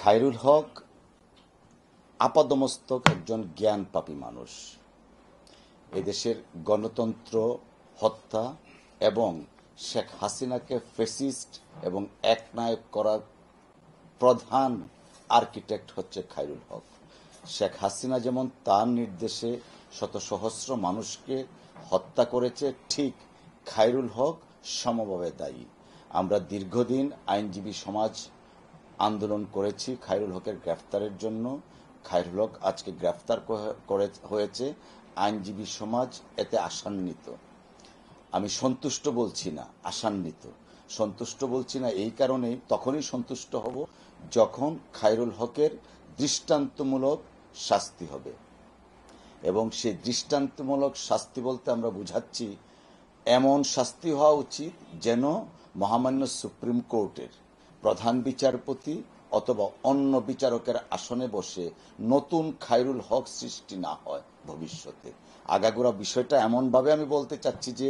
খায়রুল হক আপাদমস্তক একজন জ্ঞানপাপী মানুষ। এদেশের গণতন্ত্র হত্যা এবং শেখ হাসিনাকে ফ্যাসিস্ট এবং একনায়ক করার প্রধান আর্কিটেক্ট হচ্ছে খায়রুল হক। শেখ হাসিনা যেমন তার নির্দেশে শত সহস্র মানুষকে হত্যা করেছে, ঠিক খায়রুল হক সমভাবে দায়ী। আমরা দীর্ঘদিন আইনজীবী সমাজ আন্দোলন করেছি খায়রুল হকের গ্রেফতারের জন্য। খায়রুল হক আজকে গ্রেফতার হয়েছে, আইনজীবী সমাজ এতে আশান্বিত। আমি সন্তুষ্ট বলছি না, আশান্বিত। সন্তুষ্ট বলছি না এই কারণেই, তখনই সন্তুষ্ট হব যখন খায়রুল হকের দৃষ্টান্তমূলক শাস্তি হবে। এবং সেই দৃষ্টান্তমূলক শাস্তি বলতে আমরা বুঝাচ্ছি এমন শাস্তি হওয়া উচিত যেন মহামান্য সুপ্রিম কোর্টের প্রধান বিচারপতি অথবা অন্য বিচারকের আসনে বসে নতুন খায়রুল হক সৃষ্টি না হয় ভবিষ্যতে। আগাগোড়া বিষয়টা এমনভাবে আমি বলতে চাচ্ছি যে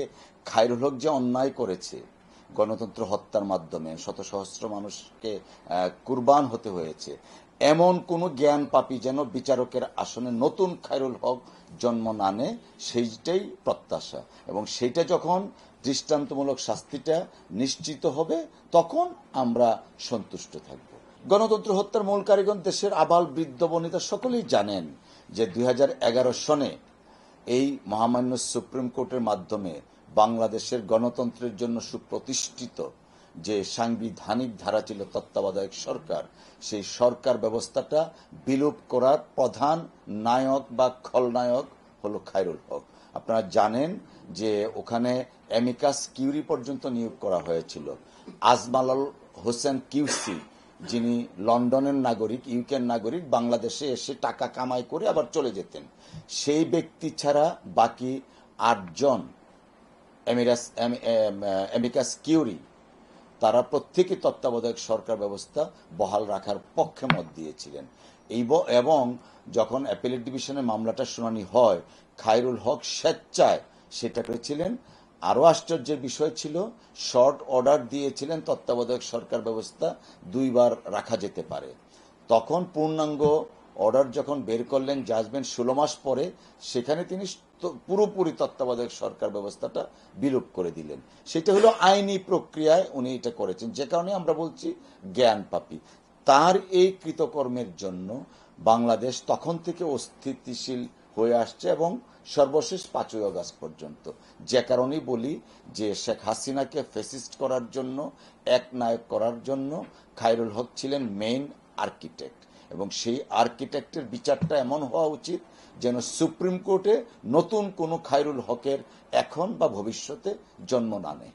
খায়রুল হক যে অন্যায় করেছে, গণতন্ত্র হত্যার মাধ্যমে শত সহস্র মানুষকে কুরবান হতে হয়েছে, এমন কোনো জ্ঞান পাপী যেন বিচারকের আসনে নতুন খায়রুল হক জন্ম না নেয়, সেইটাই প্রত্যাশা। এবং সেইটা যখন দৃষ্টান্তমূলক শাস্তিটা নিশ্চিত হবে তখন আমরা সন্তুষ্ট থাকব। গণতন্ত্র হত্যার মূল কারিগর দেশের আবাল বৃদ্ধ বনিতা সকলেই জানেন যে 2011 সনে এই মহামান্য সুপ্রিম কোর্টের মাধ্যমে বাংলাদেশের গণতন্ত্রের জন্য সুপ্রতিষ্ঠিত যে সাংবিধানিক ধারা ছিল তত্ত্বাবধায়ক সরকার, সেই সরকার ব্যবস্থাটা বিলোপ করার প্রধান নায়ক বা খলনায়ক হলো খায়রুল হক। আপনারা জানেন যে ওখানে অ্যামিকাস কিউরি পর্যন্ত নিয়োগ করা হয়েছিল। আজমাল হোসেন কিউসি, যিনি লন্ডনের নাগরিক, ইউকের নাগরিক, বাংলাদেশে এসে টাকা কামাই করে আবার চলে যেতেন, সেই ব্যক্তি ছাড়া বাকি 8 জন অ্যামিকাস কিউরি, তারা প্রত্যেকই তত্ত্বাবধায়ক সরকার ব্যবস্থা বহাল রাখার পক্ষে মত দিয়েছিলেন। এবং যখন অ্যাপিলেট ডিভিশনের মামলাটা শুনানি হয়, খায়রুল হক স্বেচ্ছায় সেটা করেছিলেন। আরও আশ্চর্যের বিষয় ছিল, শর্ট অর্ডার দিয়েছিলেন তত্ত্বাবধায়ক সরকার ব্যবস্থা 2 বার রাখা যেতে পারে। তখন পূর্ণাঙ্গ অর্ডার যখন বের করলেন জাজমেন্ট 16 মাস পরে, সেখানে তিনি পুরোপুরি তত্ত্বাবধায়ক সরকার ব্যবস্থাটা বিলোপ করে দিলেন। সেটা হলো আইনি প্রক্রিয়ায় উনি এটা করেছেন, যে কারণে আমরা বলছি জ্ঞান পাপী। তার এই কৃতকর্মের জন্য বাংলাদেশ তখন থেকে অস্থিতিশীল হয়ে আসছে এবং সর্বশেষ 5ই আগস্ট পর্যন্ত। যে কারণেই বলি যে শেখ হাসিনাকে ফ্যাসিস্ট করার জন্য, একনায়ক করার জন্য খায়রুল হক ছিলেন মেইন আর্কিটেক্ট। এবং সেই আর্কিটেক্টের বিচারটা এমন হওয়া উচিত যেন সুপ্রিম কোর্টে নতুন কোনো খায়রুল হকের এখন বা ভবিষ্যতে জন্ম না নেয়।